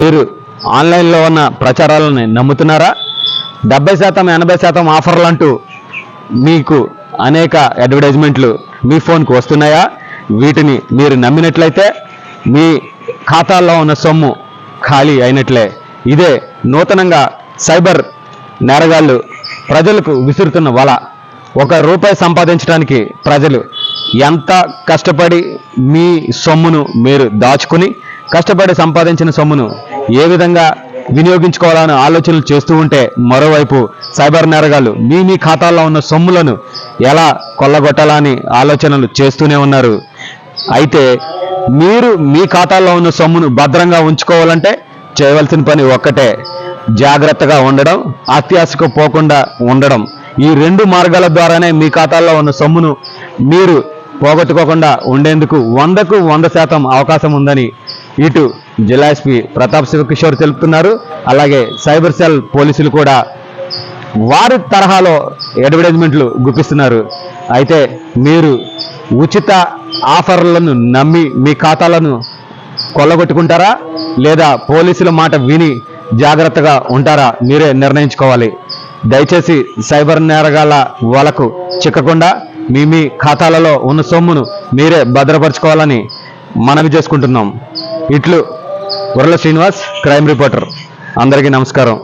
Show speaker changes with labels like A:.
A: మీరు ఆన్లైన్లో ఉన్న ప్రచారాలను నమ్ముతున్నారా? 70% 80% ఆఫర్లు అంటూ మీకు అనేక అడ్వర్టైజ్మెంట్లు మీ ఫోన్కు వస్తున్నాయా? వీటిని మీరు నమ్మినట్లయితే మీ ఖాతాల్లో ఉన్న సొమ్ము ఖాళీ అయినట్లే. ఇదే నూతనంగా సైబర్ నేరగాళ్ళు ప్రజలకు విసురుతున్న వల. ₹1 సంపాదించడానికి ప్రజలు ఎంత కష్టపడి మీ సొమ్మును మీరు దాచుకుని కష్టపడి సంపాదించిన సొమ్మును ఏ విధంగా వినియోగించుకోవాలని ఆలోచనలు చేస్తూ ఉంటే, మరోవైపు సైబర్ నేరగాళ్ళు మీ ఖాతాల్లో ఉన్న సొమ్ములను ఎలా కొల్లగొట్టాలని ఆలోచనలు చేస్తూనే ఉన్నారు. అయితే మీరు మీ ఖాతాల్లో ఉన్న సొమ్మును భద్రంగా ఉంచుకోవాలంటే చేయవలసిన పని ఒక్కటే: జాగ్రత్తగా ఉండడం, అత్యాశకు పోకుండా ఉండడం. ఈ 2 మార్గాల ద్వారానే మీ ఖాతాల్లో ఉన్న సొమ్మును మీరు పోగొట్టుకోకుండా ఉండేందుకు 100కు 100% అవకాశం ఉందని ఇటు జిల్లా ఎస్పీ ప్రతాప్ శివకిషోర్ తెలుపుతున్నారు. అలాగే సైబర్ సెల్ పోలీసులు కూడా వారి తరహాలో అడ్వర్టైజ్మెంట్లు గుప్పిస్తున్నారు. అయితే మీరు ఉచిత ఆఫర్లను నమ్మి మీ ఖాతాలను కొల్లగొట్టుకుంటారా, లేదా పోలీసుల మాట విని జాగ్రత్తగా ఉంటారా? మీరే నిర్ణయించుకోవాలి. దయచేసి సైబర్ నేరగాళ్ళ వలకు చిక్కకుండా మీ ఖాతాలలో ఉన్న సొమ్మును మీరే భద్రపరచుకోవాలని మనవి చేసుకుంటున్నాం. ఇట్లు ఉర్ల శ్రీనివాస్, క్రైమ్ రిపోర్టర్. అందరికీ నమస్కారం.